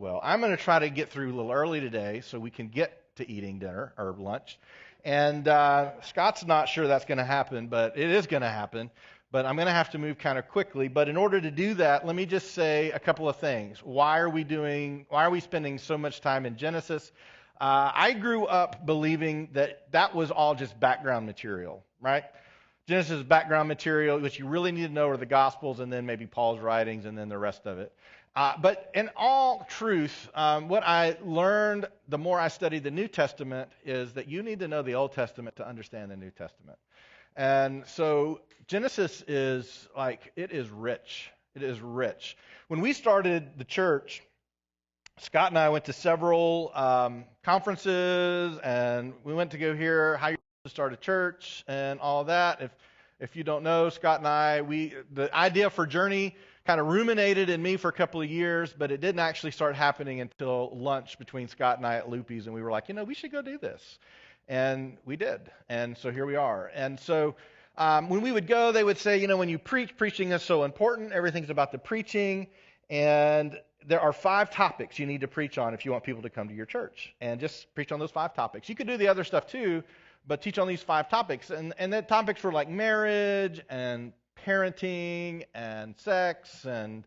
well. I'm going to try to get through a little early today so we can get to eating dinner or lunch. And Scott's not sure that's going to happen, but it is going to happen. But I'm going to have to move kind of quickly. But in order to do that, let me just say a couple of things. Why are we spending so much time in Genesis? I grew up believing that was all just background material, right? Genesis is background material. What you really need to know are the Gospels and then maybe Paul's writings and then the rest of it. But in all truth, what I learned the more I studied the New Testament is that you need to know the Old Testament to understand the New Testament. And so Genesis is it is rich. It is rich. When we started the church, Scott and I went to several conferences, and we went to go hear how you're supposed to start a church and all that. If you don't know, Scott and I, the idea for Journey kind of ruminated in me for a couple of years, but it didn't actually start happening until lunch between Scott and I at Loopy's, and we were like, we should go do this. And we did. And so here we are. And so when we would go, they would say, when you preach, preaching is so important. Everything's about the preaching. And there are 5 topics you need to preach on if you want people to come to your church. And just preach on those 5 topics. You could do the other stuff too, but teach on these 5 topics. And the topics were like marriage and parenting and sex and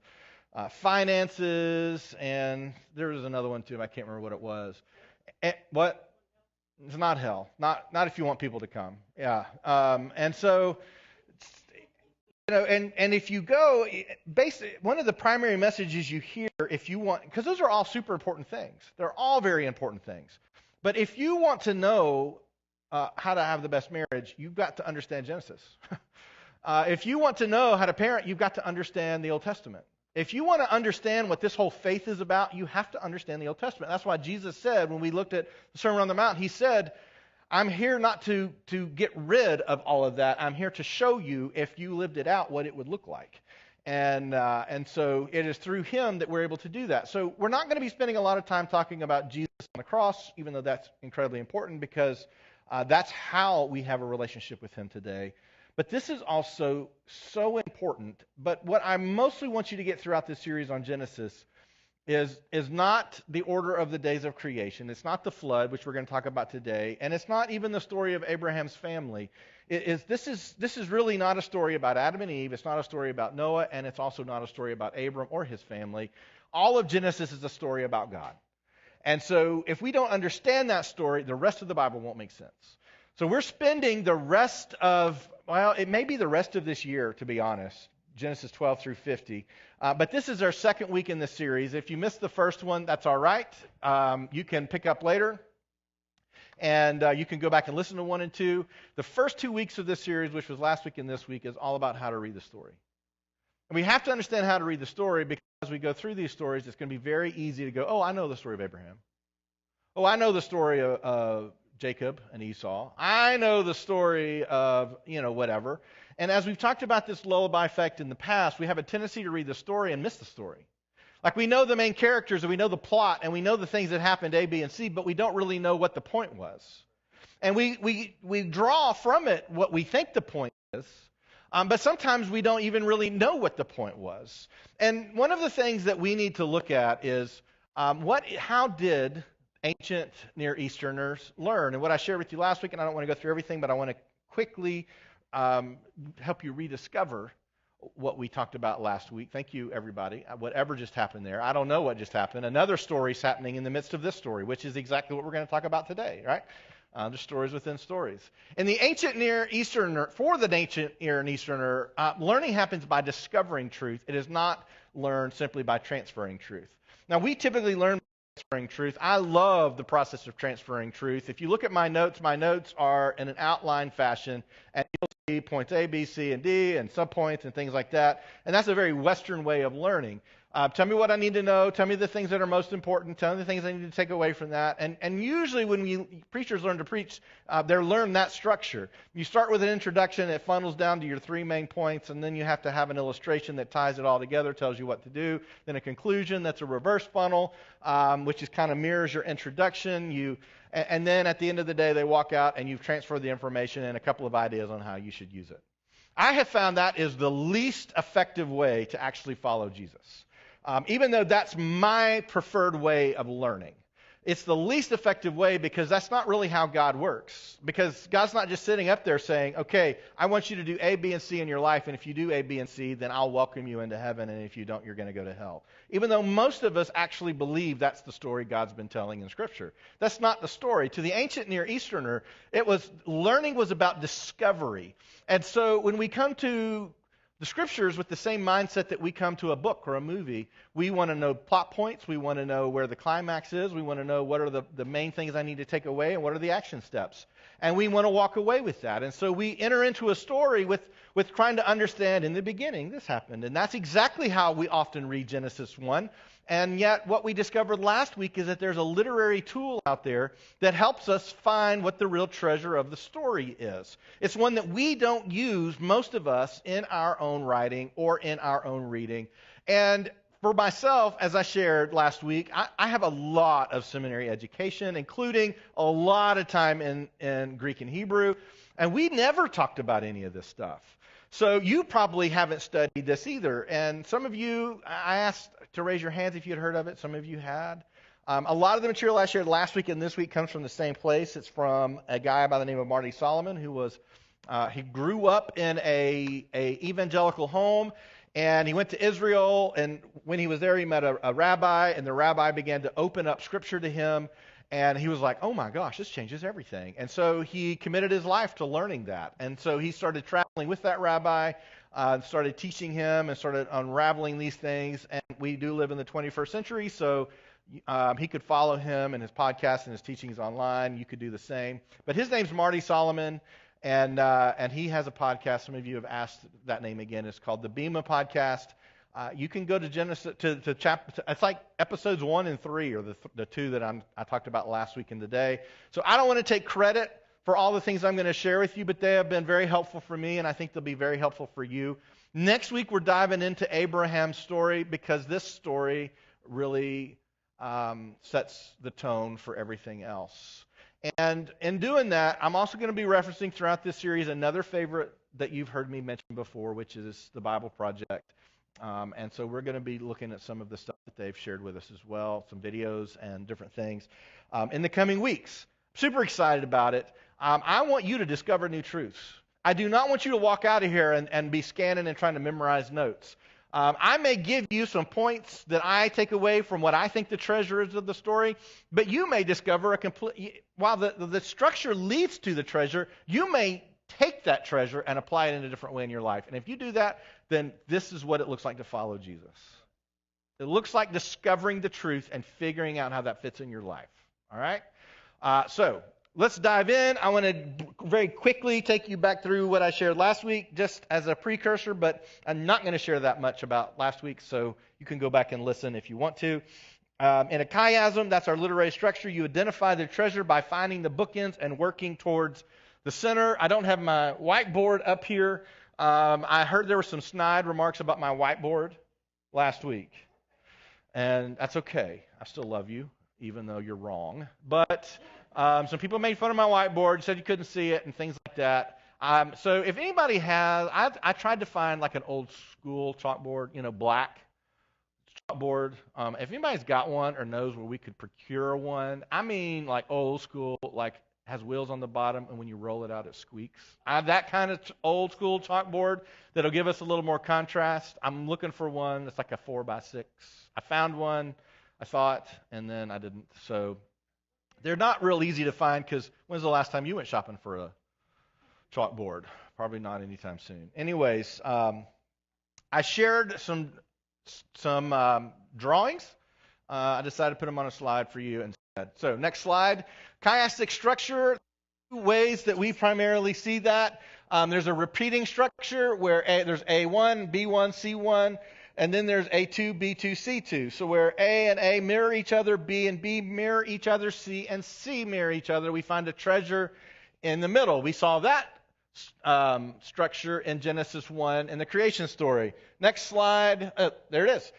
finances. And there was another one too. I can't remember what it was. What? It's not hell. Not if you want people to come. Yeah. And so, and if you go, basically, one of the primary messages you hear if you want, because those are all super important things. They're all very important things. But if you want to know how to have the best marriage, you've got to understand Genesis. If you want to know how to parent, you've got to understand the Old Testament. If you want to understand what this whole faith is about, you have to understand the Old Testament. That's why Jesus said, when we looked at the Sermon on the Mount, he said, I'm here not to get rid of all of that. I'm here to show you, if you lived it out, what it would look like. And so it is through him that we're able to do that. So we're not going to be spending a lot of time talking about Jesus on the cross, even though that's incredibly important, because that's how we have a relationship with him today. But this is also so important. But what I mostly want you to get throughout this series on Genesis is not the order of the days of creation. It's not the flood, which we're going to talk about today. And it's not even the story of Abraham's family. This is really not a story about Adam and Eve. It's not a story about Noah. And it's also not a story about Abram or his family. All of Genesis is a story about God. And so if we don't understand that story, the rest of the Bible won't make sense. So we're spending the rest of, it may be the rest of this year, to be honest, Genesis 12 through 50. But this is our second week in this series. If you missed the first one, that's all right. You can pick up later, and you can go back and listen to 1 and 2. The first 2 weeks of this series, which was last week and this week, is all about how to read the story. And we have to understand how to read the story, because as we go through these stories, it's going to be very easy to go, I know the story of Abraham. I know the story of Jacob and Esau. I know the story of, whatever. And as we've talked about this lullaby effect in the past, we have a tendency to read the story and miss the story. Like, we know the main characters and we know the plot and we know the things that happened A, B, and C, but we don't really know what the point was. And we draw from it what we think the point is, but sometimes we don't even really know what the point was. And one of the things that we need to look at is how did ancient Near Easterners learn? And what I shared with you last week, and I don't want to go through everything, but I want to quickly help you rediscover what we talked about last week. Thank you, everybody. Whatever just happened there, I don't know what just happened. Another story's happening in the midst of this story, which is exactly what we're going to talk about today, right? Just stories within stories. In the ancient Near Easterner, for the ancient Near Easterner, learning happens by discovering truth. It is not learned simply by transferring truth. Now, we typically learn transferring truth. I love the process of transferring truth. If you look at my notes are in an outline fashion, and you'll see points A, B, C, and D, and subpoints and things like that. And that's a very Western way of learning. Tell me what I need to know. Tell me the things that are most important. Tell me the things I need to take away from that. And usually when preachers learn to preach, they learn that structure. You start with an introduction that funnels down to your 3 main points, and then you have to have an illustration that ties it all together, tells you what to do. Then a conclusion that's a reverse funnel, which is kind of mirrors your introduction. And then at the end of the day, they walk out and you've transferred the information and a couple of ideas on how you should use it. I have found that is the least effective way to actually follow Jesus. even though that's my preferred way of learning. It's the least effective way because that's not really how God works. Because God's not just sitting up there saying, okay, I want you to do A, B, and C in your life, and if you do A, B, and C, then I'll welcome you into heaven, and if you don't, you're going to go to hell. Even though most of us actually believe that's the story God's been telling in Scripture. That's not the story. To the ancient Near Easterner, learning was about discovery. And so when we come to the Scriptures with the same mindset that we come to a book or a movie, we want to know plot points, we want to know where the climax is, we want to know what are the main things I need to take away and what are the action steps. And we want to walk away with that. And so we enter into a story with trying to understand in the beginning this happened. And that's exactly how we often read Genesis 1. And yet what we discovered last week is that there's a literary tool out there that helps us find what the real treasure of the story is. It's one that we don't use, most of us, in our own writing or in our own reading. And for myself, as I shared last week, I have a lot of seminary education, including a lot of time in Greek and Hebrew. And we never talked about any of this stuff. So you probably haven't studied this either. And some of you, I asked to raise your hands if you had heard of it. Some of you had. A lot of the material I shared last week and this week comes from the same place. It's from a guy by the name of Marty Solomon, who he grew up in a evangelical home, and he went to Israel. And when he was there, he met a rabbi, and the rabbi began to open up Scripture to him. And he was like, oh my gosh, this changes everything. And so he committed his life to learning that. And so he started traveling with that rabbi, started teaching him and started unraveling these things. And we do live in the 21st century, so he could follow him and his podcast and his teachings online. You could do the same. But his name's Marty Solomon, and he has a podcast. Some of you have asked that name again. It's called the Bema Podcast. You can go to Genesis to chapter. It's like episodes 1 and 3 are the two that I talked about last week and today. So I don't want to take credit for all the things I'm going to share with you, but they have been very helpful for me, and I think they'll be very helpful for you. Next week we're diving into Abraham's story because this story really sets the tone for everything else. And in doing that, I'm also going to be referencing throughout this series another favorite that you've heard me mention before, which is the Bible Project. And so we're going to be looking at some of the stuff that they've shared with us as well, some videos and different things in the coming weeks. Super excited about it. I want you to discover new truths. I do not want you to walk out of here and be scanning and trying to memorize notes. I may give you some points that I take away from what I think the treasure is of the story, but you may discover while the structure leads to the treasure, you may take that treasure and apply it in a different way in your life. And if you do that, then this is what it looks like to follow Jesus. It looks like discovering the truth and figuring out how that fits in your life. All right? So let's dive in. I want to very quickly take you back through what I shared last week just as a precursor, but I'm not going to share that much about last week, so you can go back and listen if you want to. In a chiasm, that's our literary structure. You identify the treasure by finding the bookends and working towards the center. I don't have my whiteboard up here. I heard there were some snide remarks about my whiteboard last week. And that's okay. I still love you, even though you're wrong. But some people made fun of my whiteboard, said you couldn't see it, and things like that. So if anybody has, I tried to find like an old school chalkboard, black chalkboard. If anybody's got one or knows where we could procure one, I mean like old school, like has wheels on the bottom, and when you roll it out, it squeaks. I have that kind of old school chalkboard that'll give us a little more contrast. I'm looking for one that's like a 4x6. I found one, I thought, and then I didn't. So they're not real easy to find because when's the last time you went shopping for a chalkboard? Probably not anytime soon. Anyways, I shared some drawings. I decided to put them on a slide for you instead. So next slide. Chiastic structure, two ways that we primarily see that. There's a repeating structure where there's A1, B1, C1, and then there's A2, B2, C2. So where A and A mirror each other, B and B mirror each other, C and C mirror each other, we find a treasure in the middle. We saw that structure in Genesis 1 in the creation story. Next slide. There it is.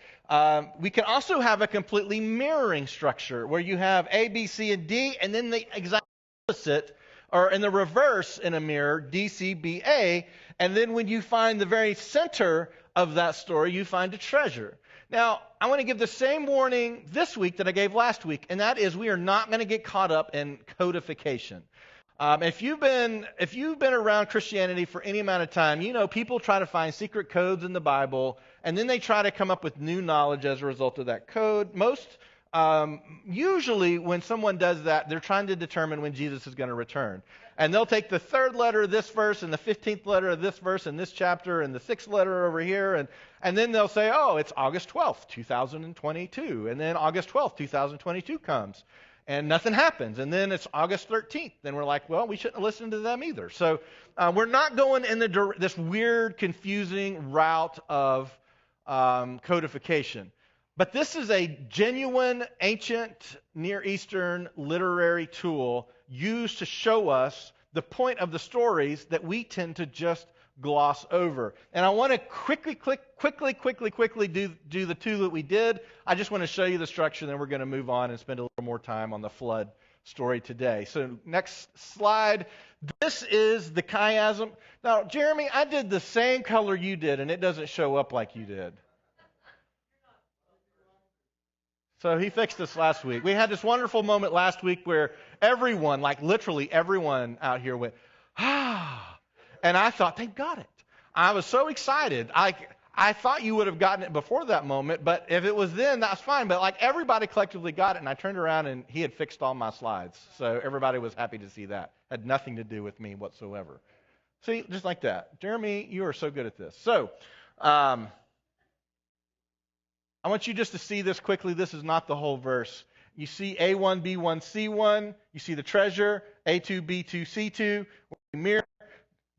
We can also have a completely mirroring structure where you have A, B, C, and D, and then the exact opposite, or in the reverse in a mirror, D, C, B, A. And then when you find the very center of that story, you find a treasure. Now, I want to give the same warning this week that I gave last week, and that is we are not going to get caught up in codification. If you've been around Christianity for any amount of time, you know people try to find secret codes in the Bible, and then they try to come up with new knowledge as a result of that code. Usually when someone does that, they're trying to determine when Jesus is going to return. And they'll take the third letter of this verse and the 15th letter of this verse in this chapter and the 6th letter over here, and then they'll say, oh, it's August 12th, 2022. And then August 12th, 2022 comes. And nothing happens. And then it's August 13th. Then we're like, well, we shouldn't listen to them either. So we're not going in this weird, confusing route of codification. But this is a genuine, ancient, Near Eastern literary tool used to show us the point of the stories that we tend to just gloss over. And I want to quickly do the two that we did. I just want to show you the structure, then we're going to move on and spend a little more time on the flood story today. So next slide. This is the chiasm. Now, Jeremy, I did the same color you did, and it doesn't show up like you did. So he fixed this last week. We had this wonderful moment last week where everyone, like literally everyone out here went, ah. And I thought, they got it. I was so excited. I thought you would have gotten it before that moment, but if it was then, that's fine. But like everybody collectively got it, and I turned around and he had fixed all my slides. So everybody was happy to see that. Had nothing to do with me whatsoever. See, just like that. Jeremy, you are so good at this. So, I want you just to see this quickly. This is not the whole verse. You see A1, B1, C1. You see the treasure, A2, B2, C2. Mirror.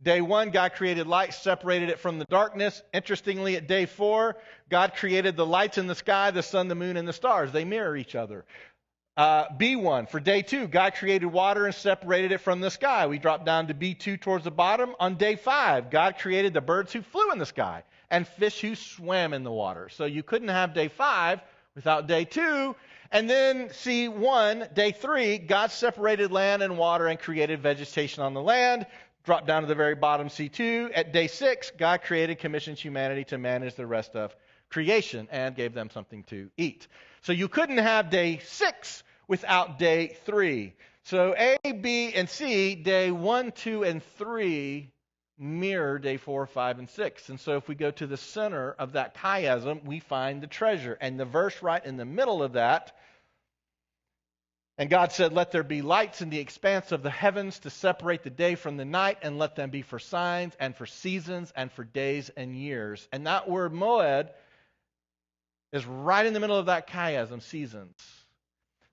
Day 1, God created light, separated it from the darkness. Interestingly, at day 4, God created the lights in the sky, the sun, the moon, and the stars. They mirror each other. B1, for day 2, God created water and separated it from the sky. We drop down to B2 towards the bottom. On day 5, God created the birds who flew in the sky and fish who swam in the water. So you couldn't have day 5 without day 2. And then C1, day 3, God separated land and water and created vegetation on the land. Drop down to the very bottom, C2. At day 6, God created, commissioned humanity to manage the rest of creation and gave them something to eat. So you couldn't have day 6 without day 3. So A, B, and C, day 1, 2, and 3 mirror day 4, 5, and 6. And so if we go to the center of that chiasm, we find the treasure. And the verse right in the middle of that, and God said, let there be lights in the expanse of the heavens to separate the day from the night, and let them be for signs and for seasons and for days and years. And that word moed is right in the middle of that chiasm, seasons.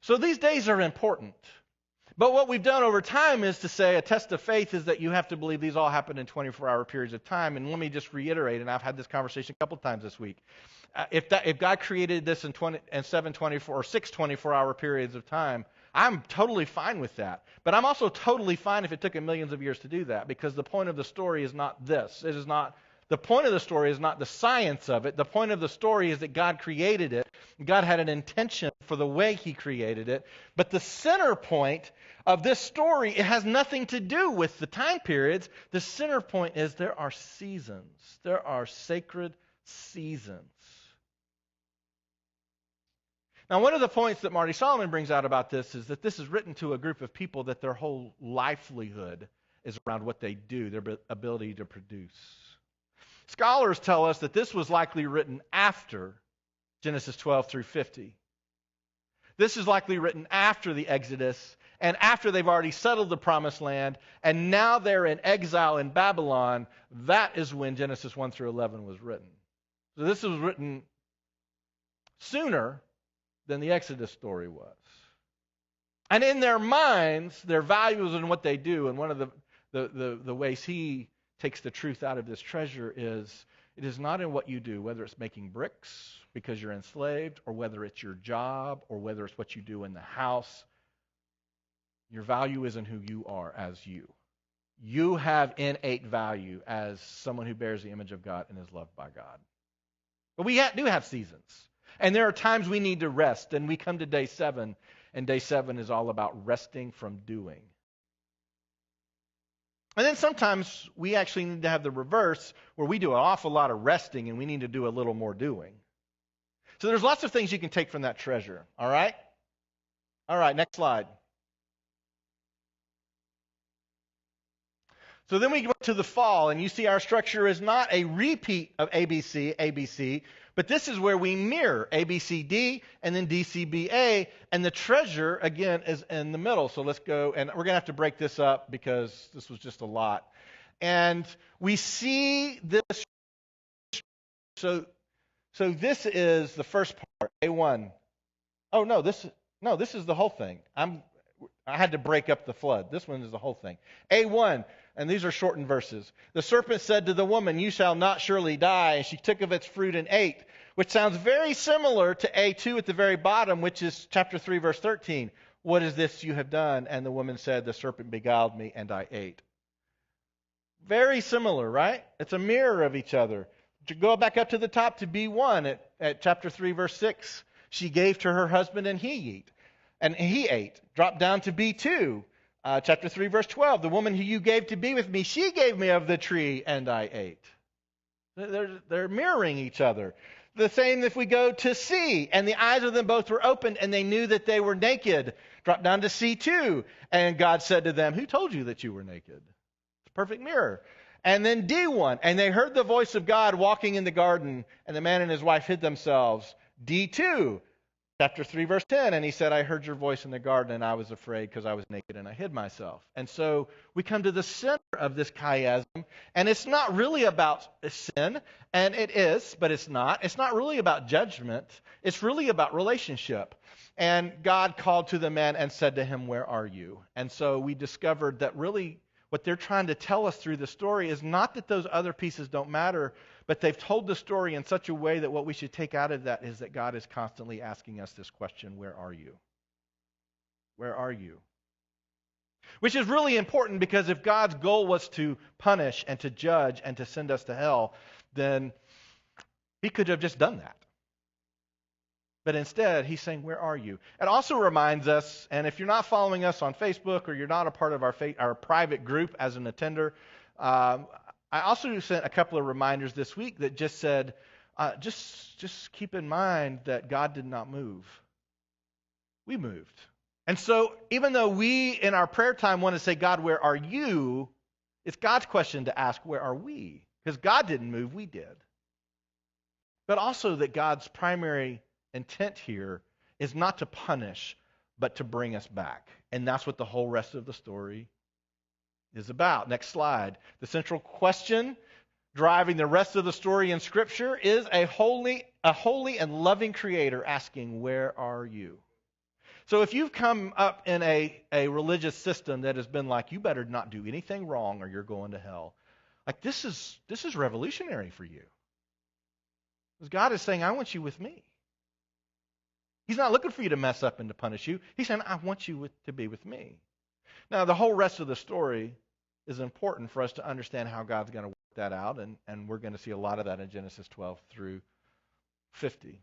So these days are important. But what we've done over time is to say a test of faith is that you have to believe these all happen in 24-hour periods of time. And let me just reiterate, and I've had this conversation a couple times this week. If God created this in 7 24 or 6 24-hour periods of time, I'm totally fine with that. But I'm also totally fine if it took him millions of years to do that, because the point of the story is not this. It is not the point of the story is not the science of it. The point of the story is that God created it. God had an intention for the way he created it. But the center point of this story, it has nothing to do with the time periods. The center point is there are seasons. There are sacred seasons. Now, one of the points that Marty Solomon brings out about this is that this is written to a group of people that their whole livelihood is around what they do, their ability to produce. Scholars tell us that this was likely written after Genesis 12 through 50. This is likely written after the Exodus and after they've already settled the Promised Land, and now they're in exile in Babylon. That is when Genesis 1 through 11 was written. So this was written sooner than the Exodus story was. And in their minds, their values and what they do, and one of the ways he takes the truth out of this treasure is, it is not in what you do, whether it's making bricks because you're enslaved, or whether it's your job, or whether it's what you do in the house. Your value is in who you are as you. You have innate value as someone who bears the image of God and is loved by God. But we do have seasons. And there are times we need to rest, and we come to day 7, and day 7 is all about resting from doing. And then sometimes we actually need to have the reverse, where we do an awful lot of resting and we need to do a little more doing. So there's lots of things you can take from that treasure. All right? All right, next slide. So then we go to the fall, and you see our structure is not a repeat of ABC, ABC, but this is where we mirror ABCD and then DCBA, and the treasure, again, is in the middle. So let's go, and we're going to have to break this up because this was just a lot. And we see this. So this is the first part, A1. Oh, no, this is the whole thing. I had to break up the flood. This one is the whole thing. A1, and these are shortened verses. The serpent said to the woman, "You shall not surely die." And she took of its fruit and ate, which sounds very similar to A2 at the very bottom, which is chapter 3, verse 13. "What is this you have done?" And the woman said, "The serpent beguiled me, and I ate." Very similar, right? It's a mirror of each other. To go back up to the top to B1 at chapter 3, verse 6. She gave to her husband, and he ate. Drop down to B2, chapter 3, verse 12. The woman who you gave to be with me, she gave me of the tree, and I ate. They're mirroring each other. The same if we go to C, and the eyes of them both were opened, and they knew that they were naked. Drop down to C2, and God said to them, "Who told you that you were naked?" It's a perfect mirror. And then D1, and they heard the voice of God walking in the garden, and the man and his wife hid themselves. D2, chapter 3, verse 10, and he said, "I heard your voice in the garden, and I was afraid because I was naked and I hid myself." And so we come to the center of this chiasm, and it's not really about sin, and it is, but it's not. It's not really about judgment. It's really about relationship. And God called to the man and said to him, "Where are you?" And so we discovered that really what they're trying to tell us through the story is not that those other pieces don't matter, but they've told the story in such a way that what we should take out of that is that God is constantly asking us this question, "Where are you? Where are you?" Which is really important, because if God's goal was to punish and to judge and to send us to hell, then he could have just done that. But instead, he's saying, "Where are you?" It also reminds us, and if you're not following us on Facebook or you're not a part of our private group as an attender, I also sent a couple of reminders this week that just said, just keep in mind that God did not move. We moved. And so even though we, in our prayer time, want to say, "God, where are you?" it's God's question to ask, "Where are we?" Because God didn't move, we did. But also that God's primary intent here is not to punish, but to bring us back. And that's what the whole rest of the story is about. Next slide. The central question driving the rest of the story in Scripture is a holy and loving Creator asking, "Where are you?" So if you've come up in a religious system that has been like, "You better not do anything wrong or you're going to hell," like this is revolutionary for you. Because God is saying, "I want you with me." He's not looking for you to mess up and to punish you. He's saying, "I want you to be with me." Now, the whole rest of the story is important for us to understand how God's going to work that out, and we're going to see a lot of that in Genesis 12 through 50.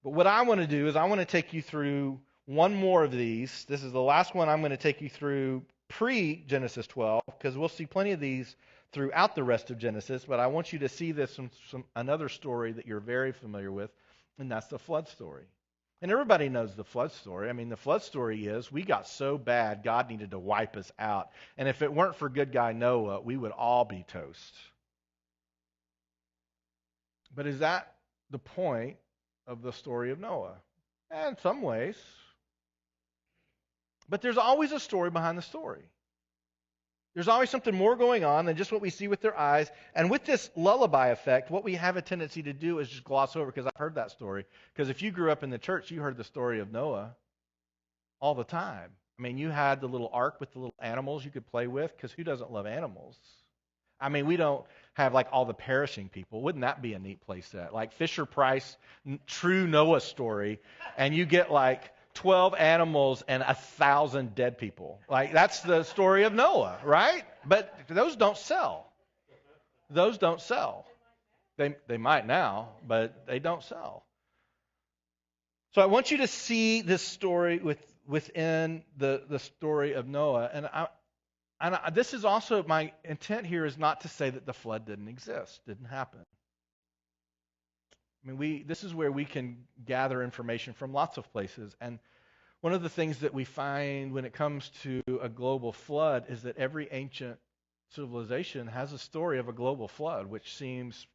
But what I want to do is I want to take you through one more of these. This is the last one I'm going to take you through pre-Genesis 12, because we'll see plenty of these throughout the rest of Genesis, but I want you to see this in another story that you're very familiar with, and that's the flood story. And everybody knows the flood story. I mean, the flood story is we got so bad, God needed to wipe us out. And if it weren't for good guy Noah, we would all be toast. But is that the point of the story of Noah? In some ways. But there's always a story behind the story. There's always something more going on than just what we see with their eyes. And with this lullaby effect, what we have a tendency to do is just gloss over, because I've heard that story. Because if you grew up in the church, you heard the story of Noah all the time. I mean, you had the little ark with the little animals you could play with, because who doesn't love animals? I mean, we don't have like all the perishing people. Wouldn't that be a neat place set? Like Fisher-Price, true Noah story, and you get like 12 animals and 1,000 dead people. Like, that's the story of Noah, right? But those don't sell. Those don't sell. They might now, but they don't sell. So I want you to see this story within the story of Noah. And this is also, my intent here is not to say that the flood didn't exist, didn't happen. I mean, this is where we can gather information from lots of places. And one of the things that we find when it comes to a global flood is that every ancient civilization has a story of a global flood, which seems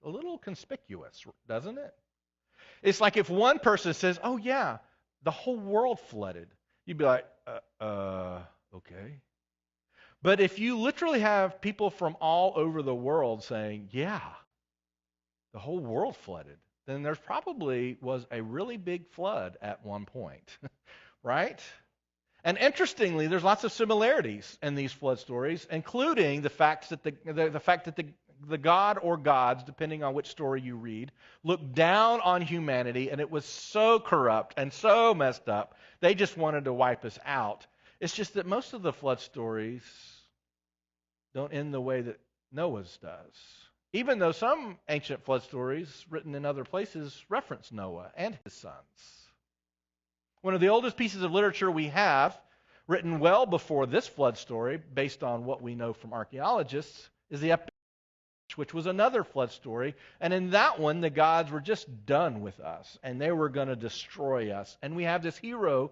a little conspicuous, doesn't it? It's like if one person says, "Oh yeah, the whole world flooded," you'd be like, okay. But if you literally have people from all over the world saying, "Yeah, the whole world flooded," then there probably was a really big flood at one point, right? And interestingly, there's lots of similarities in these flood stories, including the fact that the god or gods, depending on which story you read, looked down on humanity, and it was so corrupt and so messed up, they just wanted to wipe us out. It's just that most of the flood stories don't end the way that Noah's does. Even though some ancient flood stories written in other places reference Noah and his sons. One of the oldest pieces of literature we have, written well before this flood story, based on what we know from archaeologists, is the Epic, which was another flood story. And in that one, the gods were just done with us, and they were going to destroy us. And we have this hero,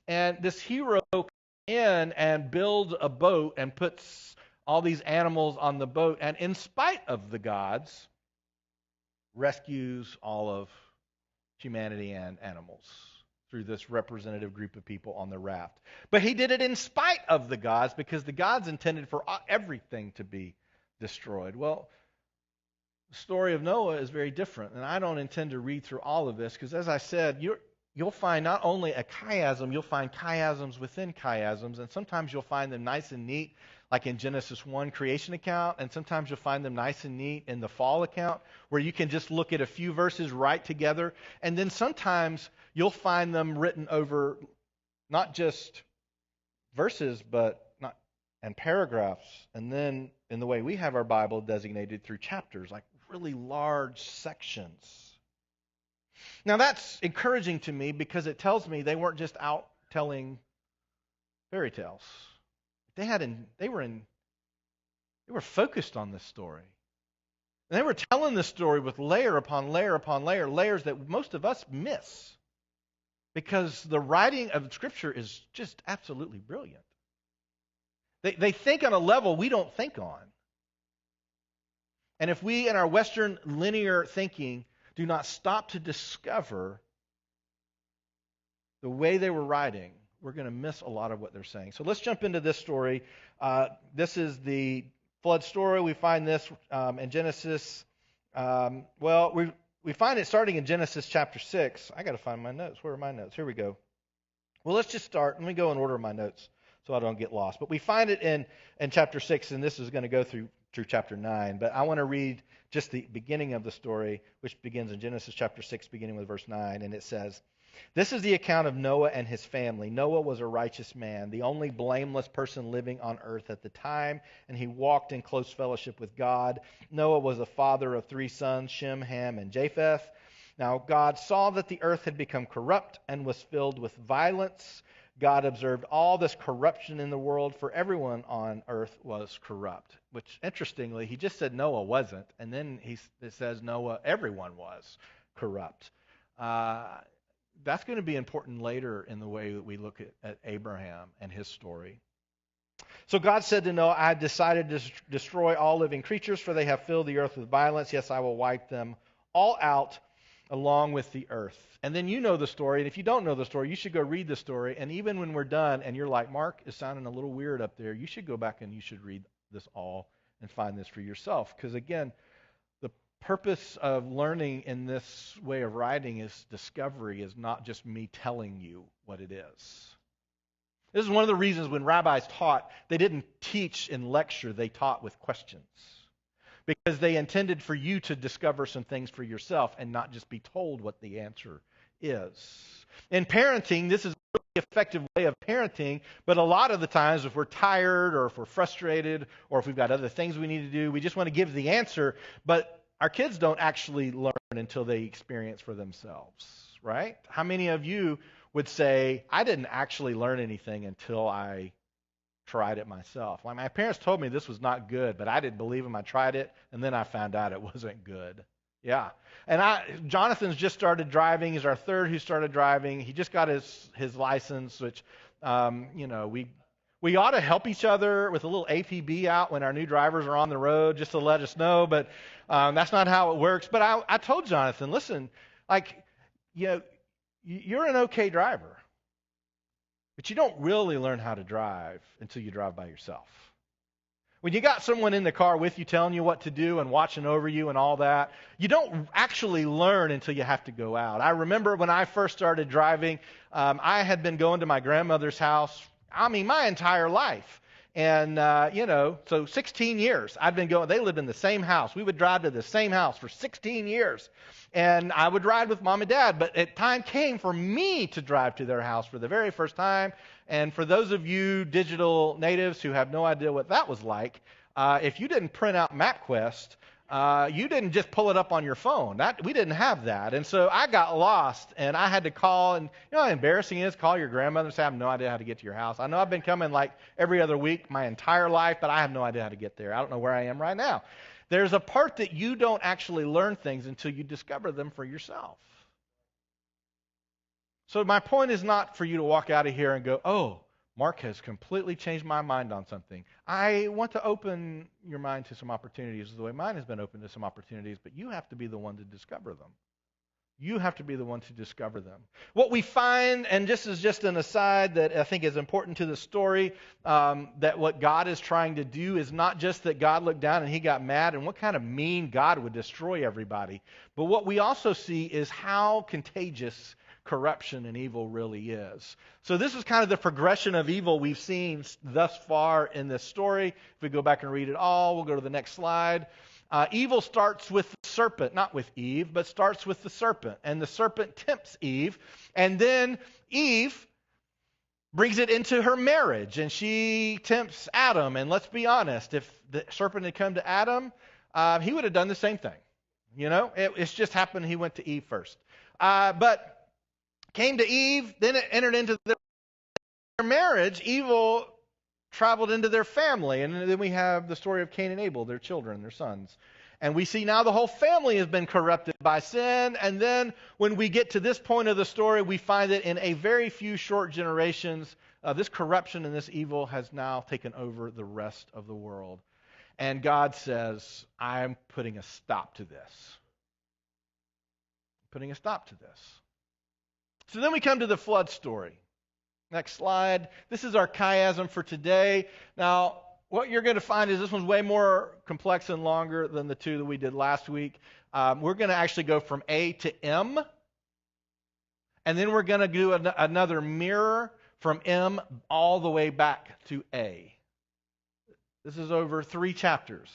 and this hero comes in and builds a boat and puts all these animals on the boat, and in spite of the gods, rescues all of humanity and animals through this representative group of people on the raft. But he did it in spite of the gods, because the gods intended for everything to be destroyed. Well, the story of Noah is very different, and I don't intend to read through all of this, because as I said, you'll find not only a chiasm, you'll find chiasms within chiasms, and sometimes you'll find them nice and neat, like in Genesis 1 creation account, and sometimes you'll find them nice and neat in the fall account, where you can just look at a few verses right together, and then sometimes you'll find them written over not just verses, and paragraphs, and then in the way we have our Bible, designated through chapters, like really large sections. Now that's encouraging to me, because it tells me they weren't just out telling fairy tales. They were focused on this story. And they were telling this story with layer upon layer upon layer, layers that most of us miss, because the writing of Scripture is just absolutely brilliant. They think on a level we don't think on. And if we in our Western linear thinking do not stop to discover the way they were writing, we're going to miss a lot of what they're saying. So let's jump into this story. This is the flood story. We find this in Genesis. We find it starting in Genesis chapter 6. I got to find my notes. Where are my notes? Here we go. Well, let's just start. Let me go in order of my notes so I don't get lost. But we find it in chapter 6, and this is going to go through chapter 9. But I want to read just the beginning of the story, which begins in Genesis chapter 6, beginning with verse 9. And it says, "This is the account of Noah and his family. Noah was a righteous man, the only blameless person living on earth at the time, and he walked in close fellowship with God. Noah was the father of 3 sons, Shem, Ham, and Japheth. Now God saw that the earth had become corrupt and was filled with violence. God observed all this corruption in the world, for everyone on earth was corrupt." Which, interestingly, he just said Noah wasn't, and then it says Noah, everyone was corrupt. That's going to be important later in the way that we look at Abraham and his story. So God said to Noah, "I have decided to destroy all living creatures, for they have filled the earth with violence. Yes, I will wipe them all out along with the earth." And then you know the story, and if you don't know the story, you should go read the story. And even when we're done and you're like, "Mark is sounding a little weird up there," you should go back and you should read this all and find this for yourself. Because again, the purpose of learning in this way of writing is discovery, is not just me telling you what it is. This is one of the reasons when rabbis taught, they didn't teach in lecture, they taught with questions. Because they intended for you to discover some things for yourself and not just be told what the answer is. In parenting, this is a really effective way of parenting, but a lot of the times if we're tired or if we're frustrated or if we've got other things we need to do, we just want to give the answer, but our kids don't actually learn until they experience for themselves, right? How many of you would say, "I didn't actually learn anything until I tried it myself"? Like, my parents told me this was not good, but I didn't believe them. I tried it, and then I found out it wasn't good. Yeah. And Jonathan's just started driving. He's our third who started driving. He just got his license, which, we ought to help each other with a little APB out when our new drivers are on the road just to let us know. But that's not how it works. But I told Jonathan, listen, you're an okay driver, but you don't really learn how to drive until you drive by yourself. When you got someone in the car with you telling you what to do and watching over you and all that, you don't actually learn until you have to go out. I remember when I first started driving, I had been going to my grandmother's house, my entire life. And, so 16 years I'd been going. They lived in the same house. We would drive to the same house for 16 years. And I would ride with mom and dad. But time came for me to drive to their house for the very first time. And for those of you digital natives who have no idea what that was like, if you didn't print out MapQuest, you didn't just pull it up on your phone. We didn't have that. And so I got lost, and I had to call. And you know how embarrassing it is? Call your grandmother and say, I have no idea how to get to your house. I know I've been coming like every other week my entire life, but I have no idea how to get there. I don't know where I am right now. There's a part that you don't actually learn things until you discover them for yourself. So my point is not for you to walk out of here and go, oh, Mark has completely changed my mind on something. I want to open your mind to some opportunities the way mine has been open to some opportunities, but you have to be the one to discover them. You have to be the one to discover them. What we find, and this is just an aside that I think is important to the story, that what God is trying to do is not just that God looked down and he got mad and what kind of mean God would destroy everybody, but what we also see is how contagious corruption and evil really is. So this is kind of the progression of evil we've seen thus far in this story. If we go back and read it all, we'll go to the next slide. Evil starts with the serpent, not with Eve, but starts with the serpent. And the serpent tempts Eve, and then Eve brings it into her marriage, and she tempts Adam. And let's be honest, if the serpent had come to Adam, he would have done the same thing. It's just happened he went to Eve first. But came to Eve, then it entered into their marriage. Evil traveled into their family. And then we have the story of Cain and Abel, their children, their sons. And we see now the whole family has been corrupted by sin. And then when we get to this point of the story, we find that in a very few short generations, this corruption and this evil has now taken over the rest of the world. And God says, I'm putting a stop to this. Putting a stop to this. So then we come to the flood story. Next slide. This is our chiasm for today. Now, what you're going to find is this one's way more complex and longer than the two that we did last week. We're going to actually go from A to M. And then we're going to do another mirror from M all the way back to A. This is over 3 chapters.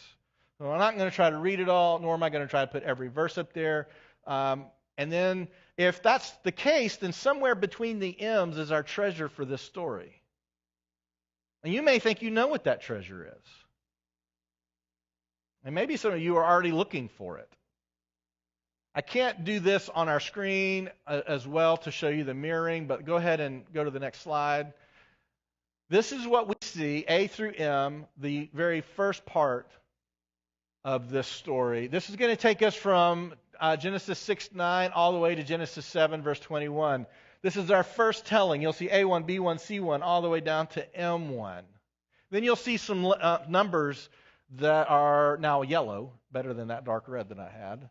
So I'm not going to try to read it all, nor am I going to try to put every verse up there. And then if that's the case, then somewhere between the M's is our treasure for this story. And you may think you know what that treasure is. And maybe some of you are already looking for it. I can't do this on our screen as well to show you the mirroring, but go ahead and go to the next slide. This is what we see, A through M, the very first part of this story. This is going to take us from Genesis 6:9 all the way to Genesis 7, verse 21. This is our first telling. You'll see A1, B1, C1, all the way down to M1. Then you'll see some numbers that are now yellow, better than that dark red that I had.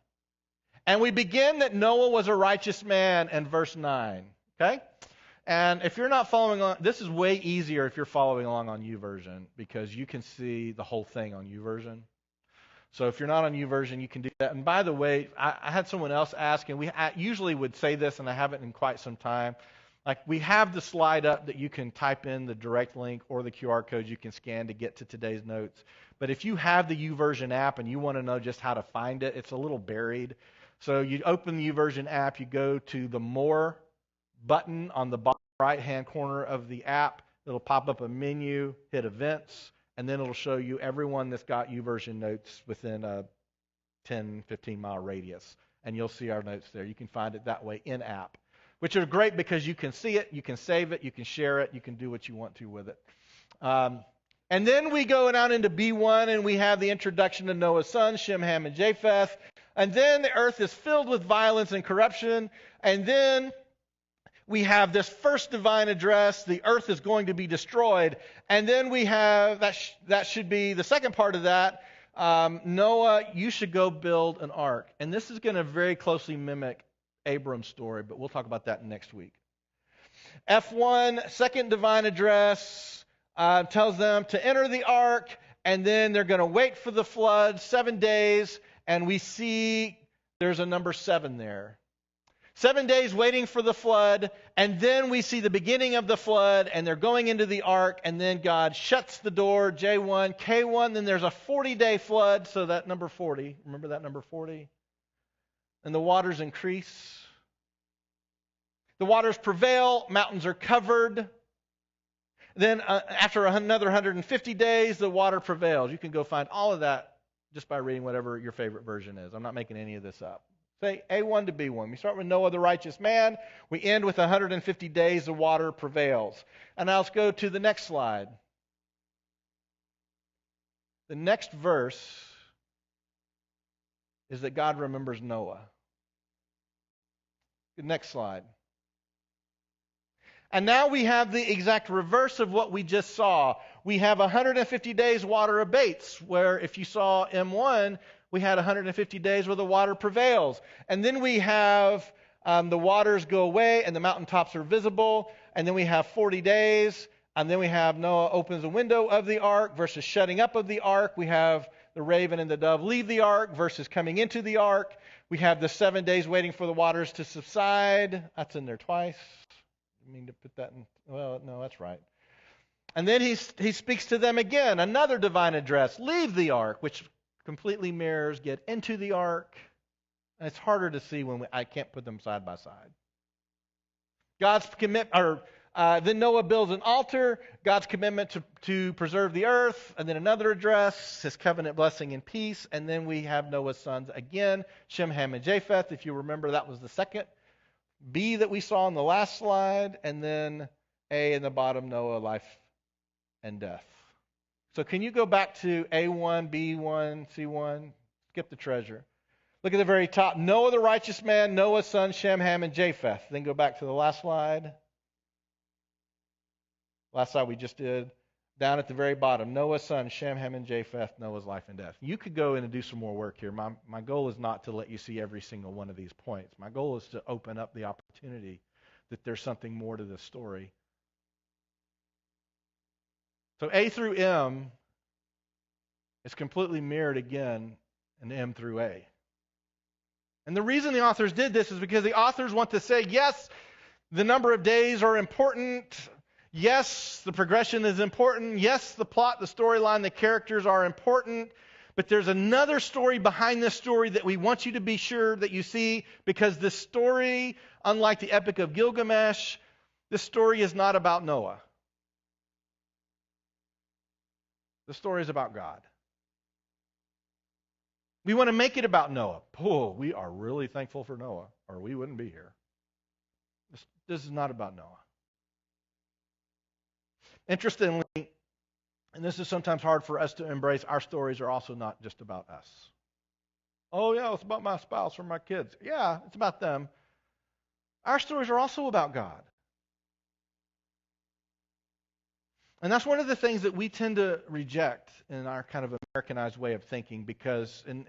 And we begin that Noah was a righteous man in verse 9. Okay? And if you're not following along, this is way easier if you're following along on YouVersion because you can see the whole thing on YouVersion. So if you're not on YouVersion, you can do that. And by the way, I had someone else ask, and I usually would say this, and I haven't in quite some time. Like, we have the slide up that you can type in the direct link or the QR code you can scan to get to today's notes. But if you have the YouVersion app and you want to know just how to find it, it's a little buried. So you open the YouVersion app, you go to the More button on the bottom right-hand corner of the app. It'll pop up a menu, hit Events, and then it'll show you everyone that's got YouVersion notes within a 10, 15-mile radius. And you'll see our notes there. You can find it that way in-app, which are great because you can see it, you can save it, you can share it, you can do what you want to with it. And then we go down into B1, and we have the introduction to Noah's sons, Shem, Ham, and Japheth. And then the earth is filled with violence and corruption. And then we have this first divine address. The earth is going to be destroyed. And then we have, that should be the second part of that. Noah, you should go build an ark. And this is going to very closely mimic Abram's story, but we'll talk about that next week. F1, second divine address, tells them to enter the ark, and then they're going to wait for the flood 7 days, and we see there's a number 7 there. 7 days waiting for the flood, and then we see the beginning of the flood, and they're going into the ark, and then God shuts the door, J1, K1, then there's a 40-day flood, so that number 40, remember that number 40? And the waters increase. The waters prevail, mountains are covered. Then after another 150 days, the water prevails. You can go find all of that just by reading whatever your favorite version is. I'm not making any of this up. Say A1 to B1. We start with Noah the righteous man. We end with 150 days, the water prevails. And now let's go to the next slide. The next verse is that God remembers Noah. The next slide. And now we have the exact reverse of what we just saw. We have 150 days water abates, where if you saw M1, we had 150 days where the water prevails. And then we have the waters go away and the mountaintops are visible. And then we have 40 days. And then we have Noah opens the window of the ark versus shutting up of the ark. We have the raven and the dove leave the ark versus coming into the ark. We have the 7 days waiting for the waters to subside. That's in there twice. I mean to put that in, well, no, that's right. And then he speaks to them again, another divine address, leave the ark, which completely mirrors get into the ark. And it's harder to see when I can't put them side by side. Then Noah builds an altar, God's commitment to preserve the earth, and then another address, his covenant blessing and peace, and then we have Noah's sons again, Shem, Ham, and Japheth. If you remember, that was the second B that we saw on the last slide, and then A in the bottom, Noah, life and death. So can you go back to A1, B1, C1? Skip the treasure. Look at the very top. Noah the righteous man, Noah's son, Shem, Ham, and Japheth. Then go back to the last slide. Last slide we just did. Down at the very bottom, Noah's son, Shem, Ham, and Japheth, Noah's life and death. You could go in and do some more work here. My goal is not to let you see every single one of these points. My goal is to open up the opportunity that there's something more to this story. So A through M is completely mirrored again in M through A. And the reason the authors did this is because the authors want to say, yes, the number of days are important. Yes, the progression is important. Yes, the plot, the storyline, the characters are important. But there's another story behind this story that we want you to be sure that you see, because this story, unlike the Epic of Gilgamesh, this story is not about Noah. The story is about God. We want to make it about Noah. Oh, we are really thankful for Noah, or we wouldn't be here. This is not about Noah. Interestingly, and this is sometimes hard for us to embrace, our stories are also not just about us. Oh, yeah, it's about my spouse or my kids. Yeah, it's about them. Our stories are also about God. And that's one of the things that we tend to reject in our kind of Americanized way of thinking, because in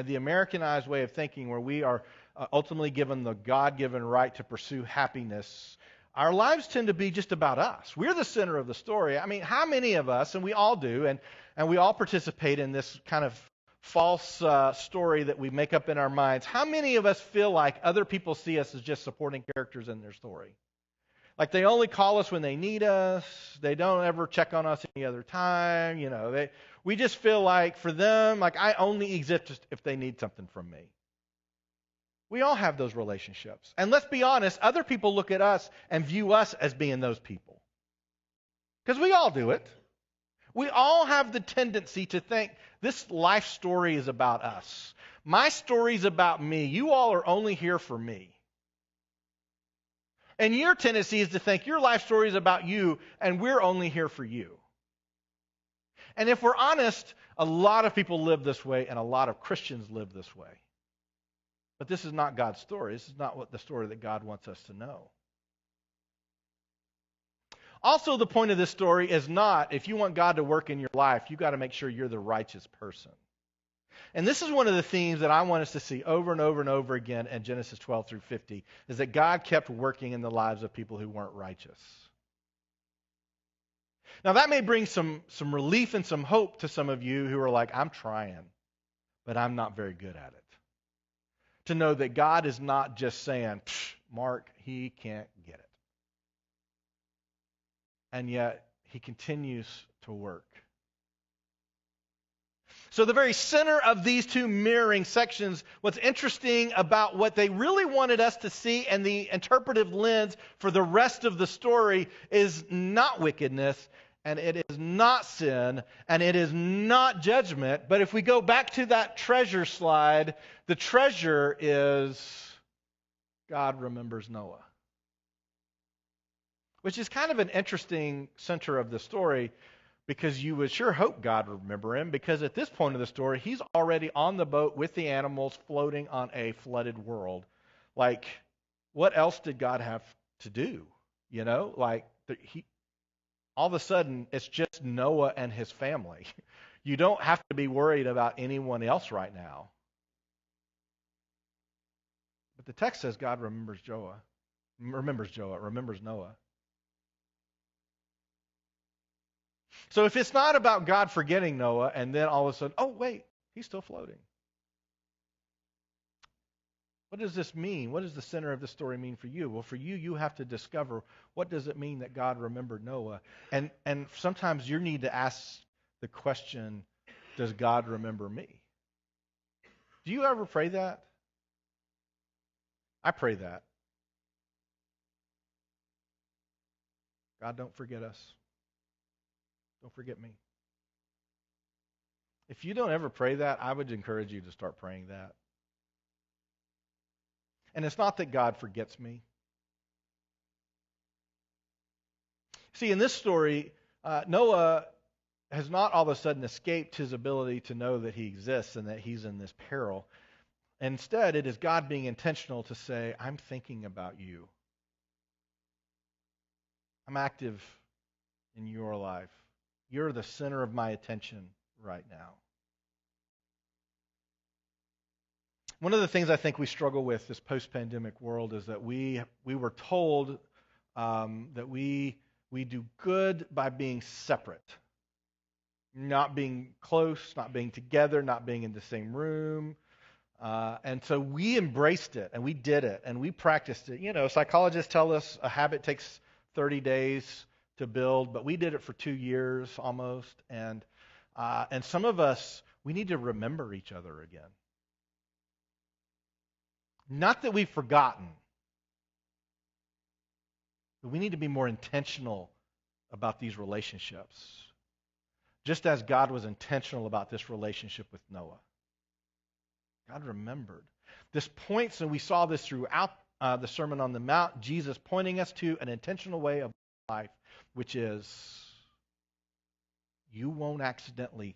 the Americanized way of thinking, where we are ultimately given the God-given right to pursue happiness, our lives tend to be just about us. We're the center of the story. I mean, how many of us, and we all do, and we all participate in this kind of false story that we make up in our minds, how many of us feel like other people see us as just supporting characters in their story? Like they only call us when they need us. They don't ever check on us any other time. You know, we just feel like for them, like I only exist if they need something from me. We all have those relationships. And let's be honest, other people look at us and view us as being those people. Because we all do it. We all have the tendency to think this life story is about us. My story's about me. You all are only here for me. And your tendency is to think your life story is about you and we're only here for you. And if we're honest, a lot of people live this way and a lot of Christians live this way. But this is not God's story. This is not what the story that God wants us to know. Also, the point of this story is not, if you want God to work in your life, you've got to make sure you're the righteous person. And this is one of the themes that I want us to see over and over and over again in Genesis 12 through 50, is that God kept working in the lives of people who weren't righteous. Now, that may bring some relief and some hope to some of you who are like, I'm trying, but I'm not very good at it. To know that God is not just saying, Mark, he can't get it. And yet, he continues to work. So the very center of these two mirroring sections, what's interesting about what they really wanted us to see and the interpretive lens for the rest of the story is not wickedness, and it is not sin, and it is not judgment. But if we go back to that treasure slide, the treasure is God remembers Noah. Which is kind of an interesting center of the story, because you would sure hope God would remember him, because at this point of the story, he's already on the boat with the animals floating on a flooded world. Like, what else did God have to do? You know, like, all of a sudden, it's just Noah and his family. You don't have to be worried about anyone else right now. But the text says God remembers Noah. So if it's not about God forgetting Noah and then all of a sudden, oh wait, he's still floating. What does this mean? What does the center of the story mean for you? Well, for you, you have to discover, what does it mean that God remembered Noah? And sometimes you need to ask the question, does God remember me? Do you ever pray that? I pray that. God, don't forget us. Don't forget me. If you don't ever pray that, I would encourage you to start praying that. And it's not that God forgets me. See, in this story, Noah has not all of a sudden escaped his ability to know that he exists and that he's in this peril. Instead, it is God being intentional to say, I'm thinking about you. I'm active in your life. You're the center of my attention right now. One of the things I think we struggle with this post-pandemic world is that we were told that we do good by being separate, not being close, not being together, not being in the same room. And so we embraced it, and we did it, and we practiced it. You know, psychologists tell us a habit takes 30 days to build, but we did it for 2 years almost. And some of us, we need to remember each other again. Not that we've forgotten, but we need to be more intentional about these relationships, just as God was intentional about this relationship with Noah. God remembered. This points, and we saw this throughout the Sermon on the Mount, Jesus pointing us to an intentional way of life, which is, you won't accidentally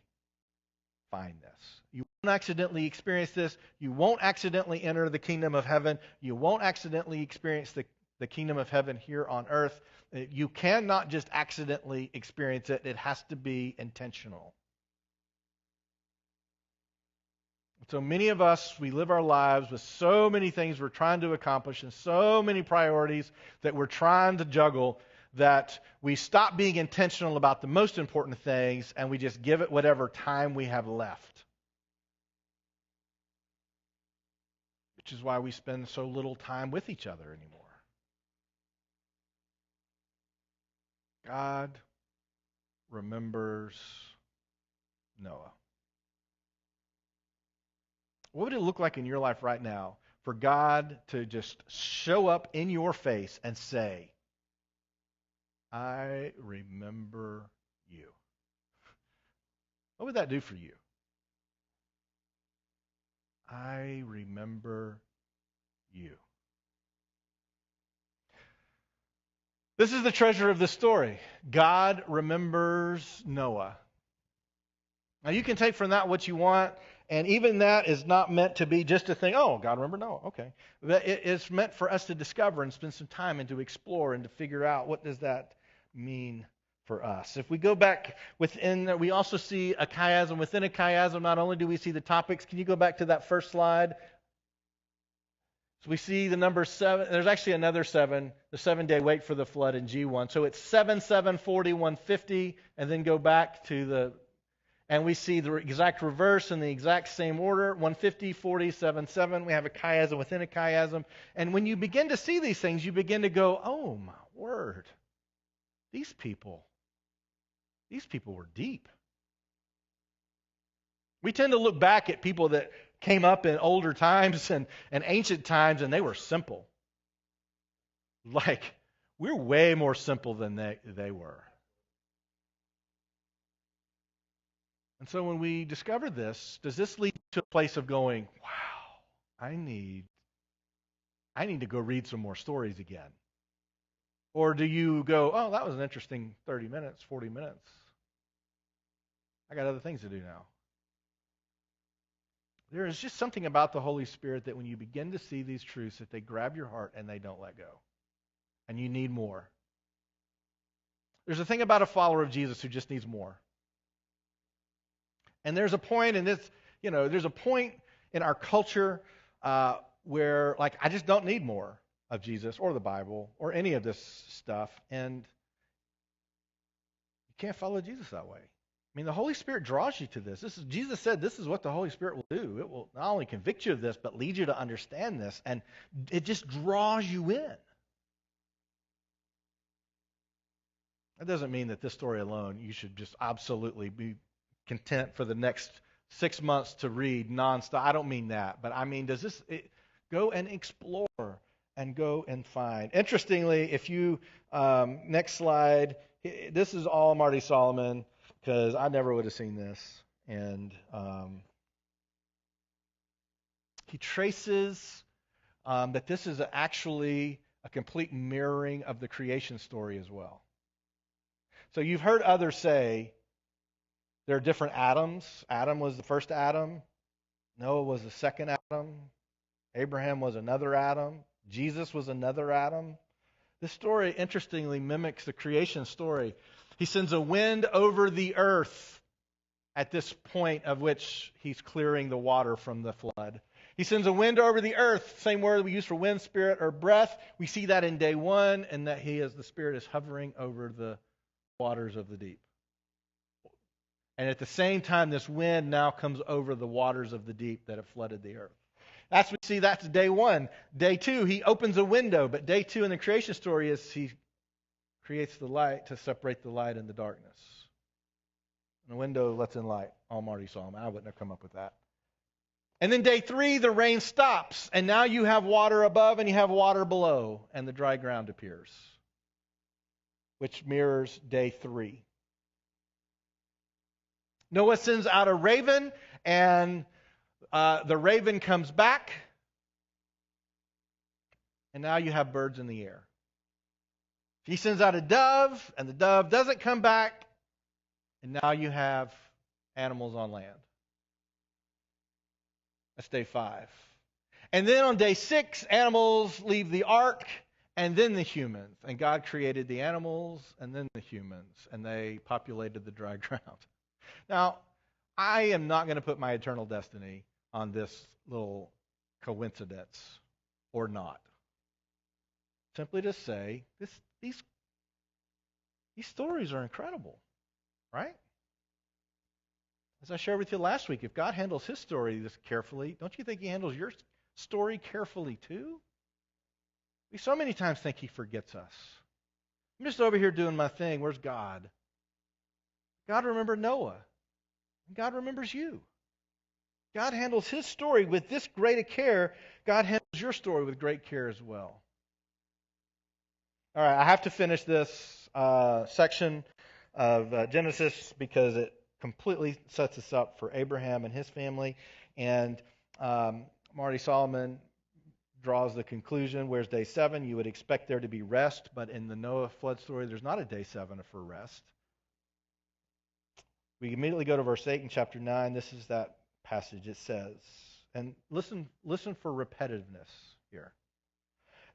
find this. You won't accidentally experience this. You won't accidentally enter the kingdom of heaven. You won't accidentally experience the kingdom of heaven here on earth. You cannot just accidentally experience it. It has to be intentional. So many of us, we live our lives with so many things we're trying to accomplish and so many priorities that we're trying to juggle that we stop being intentional about the most important things and we just give it whatever time we have left. Which is why we spend so little time with each other anymore. God remembers Noah. What would it look like in your life right now for God to just show up in your face and say, I remember you? What would that do for you? I remember you. This is the treasure of the story. God remembers Noah. Now you can take from that what you want, And even that is not meant to be just a thing, oh, God remembered Noah, okay. It's meant for us to discover and spend some time and to explore and to figure out what does that mean for us. If we go back within there, we also see a chiasm. Within a chiasm, not only do we see the topics, can you go back to that first slide? So we see the number 7. There's actually another 7, the 7-day wait for the flood in G1. So it's 7, 7, 40, 150, and then go back to the, and we see the exact reverse in the exact same order, 150, 40, 7, 7. We have a chiasm within a chiasm. And when you begin to see these things, you begin to go, oh my word, these people were deep. We tend to look back at people that came up in older times and ancient times, and they were simple. Like, we're way more simple than they were. And so when we discover this, does this lead to a place of going, wow, I need to go read some more stories again? Or do you go, oh, that was an interesting 30 minutes, 40 minutes. I got other things to do now. There is just something about the Holy Spirit that when you begin to see these truths, that they grab your heart and they don't let go. And you need more. There's a thing about a follower of Jesus who just needs more. And there's a point in this, there's a point in our culture where, like, I just don't need more of Jesus or the Bible or any of this stuff. And you can't follow Jesus that way. I mean, the Holy Spirit draws you to this. Jesus said this is what the Holy Spirit will do. It will not only convict you of this, but lead you to understand this. And it just draws you in. That doesn't mean that this story alone, you should just absolutely be content for the next 6 months to read nonstop. I don't mean that. But I mean, does this go and explore and go and find? Interestingly, if you, next slide, this is all Marty Solomon, because I never would have seen this. And he traces that this is actually a complete mirroring of the creation story as well. So you've heard others say there are different Adams. Adam was the first Adam. Noah was the second Adam. Abraham was another Adam. Jesus was another Adam. This story, interestingly, mimics the creation story. He sends a wind over the earth at this point of which he's clearing the water from the flood. He sends a wind over the earth, same word we use for wind, spirit, or breath. We see that in day 1, and that the Spirit is hovering over the waters of the deep. And at the same time, this wind now comes over the waters of the deep that have flooded the earth. That's day 1. Day 2, he opens a window. But day 2 in the creation story is he creates the light to separate the light and the darkness. And the window lets in light. All Marty saw him. I wouldn't have come up with that. And then day 3, the rain stops. And now you have water above and you have water below. And the dry ground appears, which mirrors day 3. Noah sends out a raven, and the raven comes back, and now you have birds in the air. He sends out a dove, and the dove doesn't come back, and now you have animals on land. That's day 5. And then on day 6, animals leave the ark, and then the humans. And God created the animals, and then the humans, and they populated the dry ground. Now, I am not going to put my eternal destiny on this little coincidence or not. Simply to say, these stories are incredible, right? As I shared with you last week, if God handles his story this carefully, don't you think he handles your story carefully too? We so many times think he forgets us. I'm just over here doing my thing. Where's God? God remembered Noah. God remembers you. God handles his story with this great a care. God handles your story with great care as well. All right, I have to finish this section of Genesis because it completely sets us up for Abraham and his family. And Marty Solomon draws the conclusion, where's day 7? You would expect there to be rest, but in the Noah flood story, there's not a day 7 for rest. We immediately go to verse 8 in chapter 9. This is that passage. It says, and listen for repetitiveness here.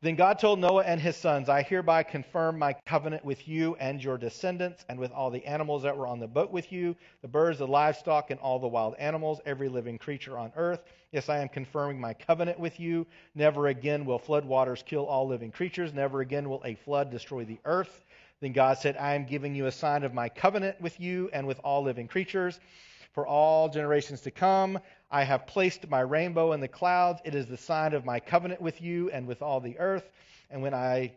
Then God told Noah and his sons, I hereby confirm my covenant with you and your descendants, and with all the animals that were on the boat with you, the birds, the livestock, and all the wild animals, every living creature on earth. Yes, I am confirming my covenant with you. Never again will flood waters kill all living creatures. Never again will a flood destroy the earth. Then God said, I am giving you a sign of my covenant with you and with all living creatures. For all generations to come, I have placed my rainbow in the clouds. It is the sign of my covenant with you and with all the earth. And when I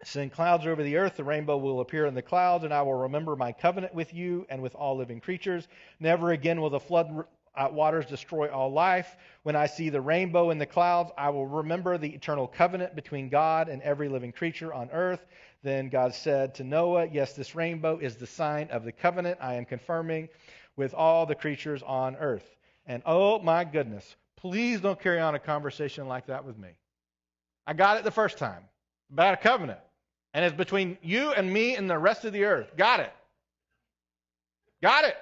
send clouds over the earth, the rainbow will appear in the clouds, and I will remember my covenant with you and with all living creatures. Never again will the flood waters destroy all life. When I see the rainbow in the clouds, I will remember the eternal covenant between God and every living creature on earth. Then God said to Noah, yes, this rainbow is the sign of the covenant I am confirming with all the creatures on earth. And oh my goodness, please don't carry on a conversation like that with me. I got it the first time about a covenant. And it's between you and me and the rest of the earth. Got it. Got it.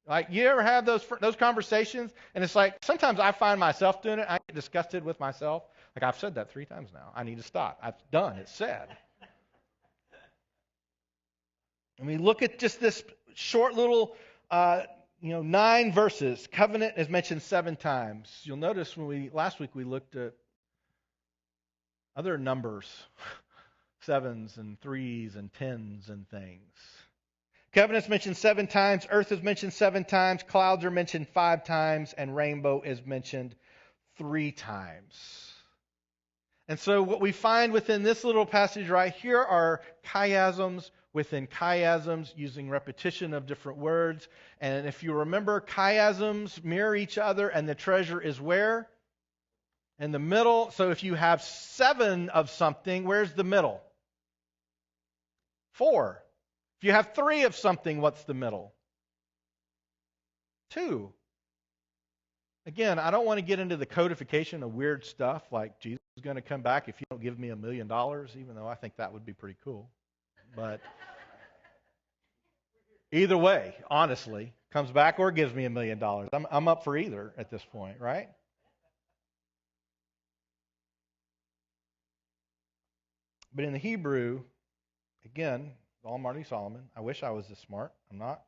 Like, you ever have those conversations? And it's like, sometimes I find myself doing it. I get disgusted with myself. Like, I've said that 3 times now. I need to stop. I've done. It's said. And we look at just this short little 9 verses. Covenant is mentioned 7 times. You'll notice last week we looked at other numbers, 7s and 3s and 10s and things. Covenant's mentioned 7 times. Earth is mentioned 7 times. Clouds are mentioned 5 times. And rainbow is mentioned 3 times. And so what we find within this little passage right here are chiasms within chiasms, using repetition of different words. And if you remember, chiasms mirror each other, and the treasure is where? In the middle. So if you have 7 of something, where's the middle? 4. If you have 3 of something, what's the middle? 2. Again, I don't want to get into the codification of weird stuff like Jesus is going to come back if you don't give me $1 million, even though I think that would be pretty cool. But either way, honestly, comes back or gives me $1 million. I'm up for either at this point, right? But in the Hebrew, again, Almighty Solomon, I wish I was this smart. I'm not.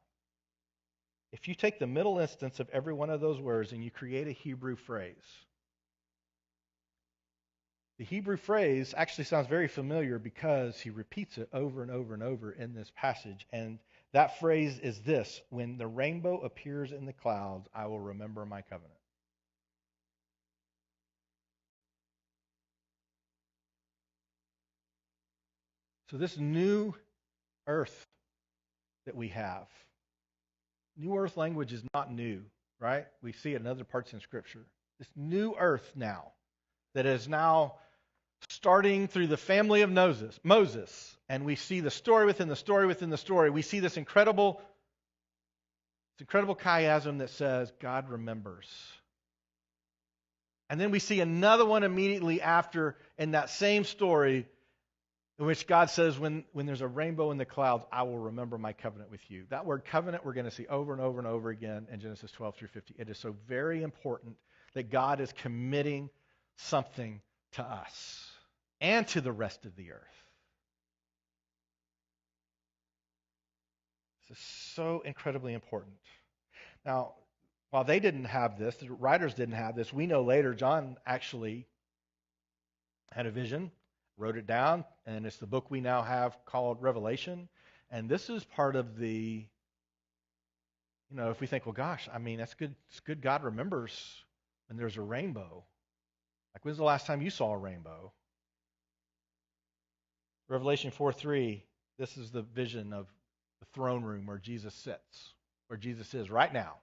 If you take the middle instance of every one of those words and you create a Hebrew phrase, the Hebrew phrase actually sounds very familiar because he repeats it over and over and over in this passage. And that phrase is this: when the rainbow appears in the clouds, I will remember my covenant. So this new earth that we have, new earth language is not new, right? We see it in other parts in Scripture. This new earth now that is now starting through the family of Moses, and we see the story within the story within the story. We see this incredible chiasm that says God remembers. And then we see another one immediately after in that same story in which God says, when there's a rainbow in the clouds, I will remember my covenant with you. That word covenant we're going to see over and over and over again in Genesis 12 through 50. It is so very important that God is committing something to us and to the rest of the earth. This is so incredibly important. Now, while they didn't have this, the writers didn't have this, we know later John actually had a vision, wrote it down, and it's the book we now have called Revelation. And this is part of the, if we think, well, gosh, I mean, that's good. It's good God remembers when there's a rainbow. Like, when's the last time you saw a rainbow? Revelation 4:3, this is the vision of the throne room where Jesus sits, where Jesus is right now.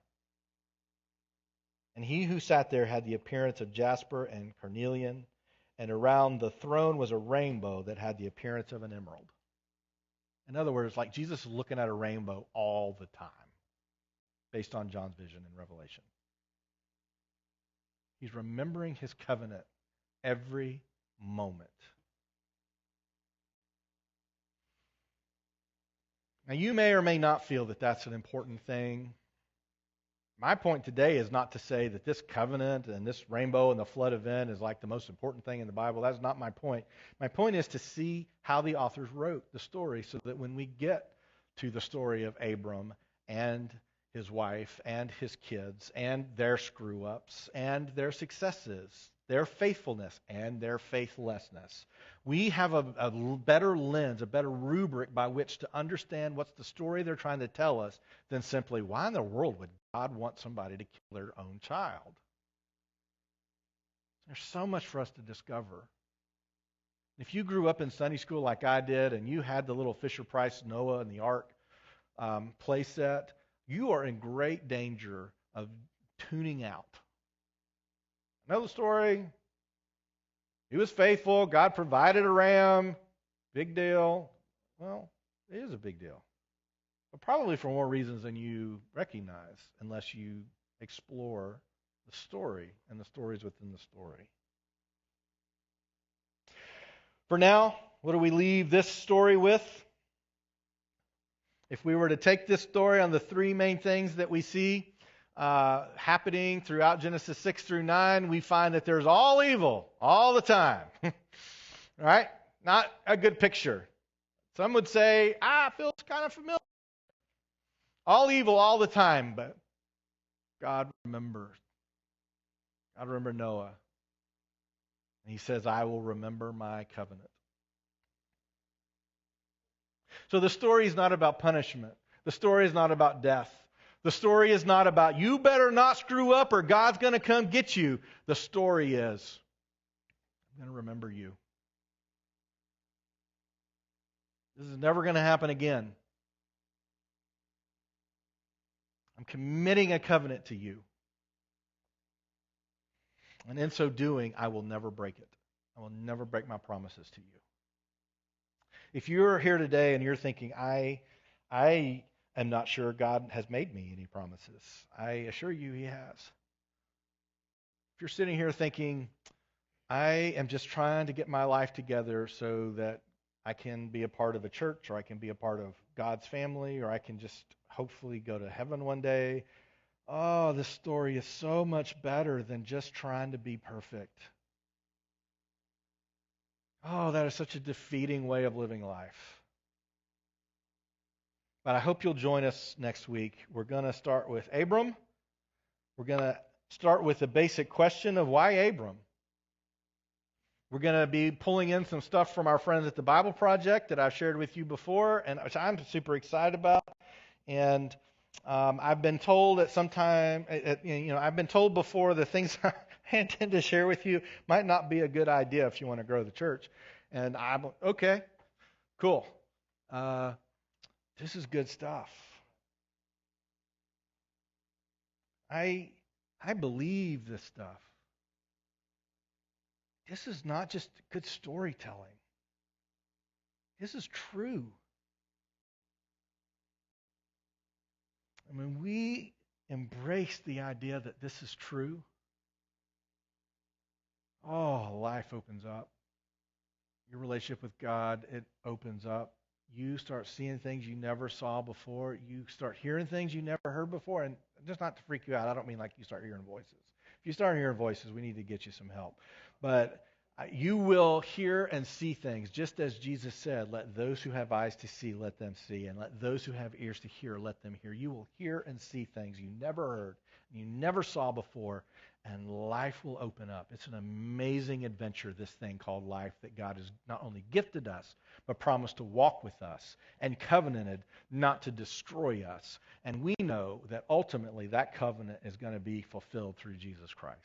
And he who sat there had the appearance of jasper and carnelian, and around the throne was a rainbow that had the appearance of an emerald. In other words, like Jesus is looking at a rainbow all the time, based on John's vision in Revelation. He's remembering his covenant every moment. Now, you may or may not feel that that's an important thing. My point today is not to say that this covenant and this rainbow and the flood event is like the most important thing in the Bible. That's not my point. My point is to see how the authors wrote the story so that when we get to the story of Abram and his wife and his kids and their screw-ups and their successes, their faithfulness and their faithlessness, we have a better lens, a better rubric by which to understand what's the story they're trying to tell us than simply, why in the world would God want somebody to kill their own child? There's so much for us to discover. If you grew up in Sunday school like I did and you had the little Fisher-Price Noah and the Ark play set, you are in great danger of tuning out. Know the story. He was faithful. God provided a ram. Big deal. Well, it is a big deal. But probably for more reasons than you recognize unless you explore the story and the stories within the story. For now, what do we leave this story with? If we were to take this story on the three main things that we see happening throughout Genesis 6 through 9, we find that there's all evil all the time. Right? Not a good picture. Some would say, it feels kind of familiar. All evil all the time, but God remembers. God remembered Noah. And he says, I will remember my covenant. So the story is not about punishment. The story is not about death. The story is not about, you better not screw up or God's going to come get you. The story is, I'm going to remember you. This is never going to happen again. I'm committing a covenant to you. And in so doing, I will never break it. I will never break my promises to you. If you're here today and you're thinking, I am not sure God has made me any promises, I assure you He has. If you're sitting here thinking, I am just trying to get my life together so that I can be a part of a church, or I can be a part of God's family, or I can just hopefully go to heaven one day. Oh, this story is so much better than just trying to be perfect. Oh, that is such a defeating way of living life. But I hope you'll join us next week. We're going to start with Abram. We're going to start with the basic question of why Abram? We're going to be pulling in some stuff from our friends at the Bible Project that I've shared with you before, and which I'm super excited about. And I've been told at some time, I've been told before the things I intend to share with you might not be a good idea if you want to grow the church. And I'm okay, cool. This is good stuff. I believe this stuff. This is not just good storytelling. This is true. And when we embrace the idea that this is true, life opens up. Your relationship with God, it opens up. You start seeing things you never saw before. You start hearing things you never heard before. And just not to freak you out, I don't mean like you start hearing voices. If you start hearing voices, we need to get you some help. But you will hear and see things, just as Jesus said, let those who have eyes to see, let them see. And let those who have ears to hear, let them hear. You will hear and see things you never heard, you never saw before, and life will open up. It's an amazing adventure, this thing called life, that God has not only gifted us, but promised to walk with us and covenanted not to destroy us. And we know that ultimately that covenant is going to be fulfilled through Jesus Christ.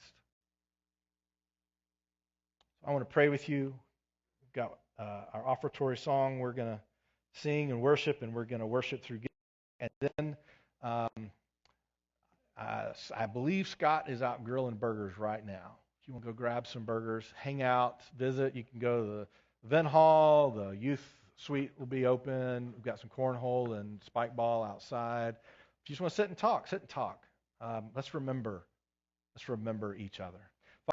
I want to pray with you. We've got our offertory song we're going to sing and worship, and we're going to worship through giving. And then I believe Scott is out grilling burgers right now. If you want to go grab some burgers, hang out, visit, you can go to the event hall. The youth suite will be open. We've got some cornhole and spike ball outside. If you just want to sit and talk, sit and talk. Let's remember each other.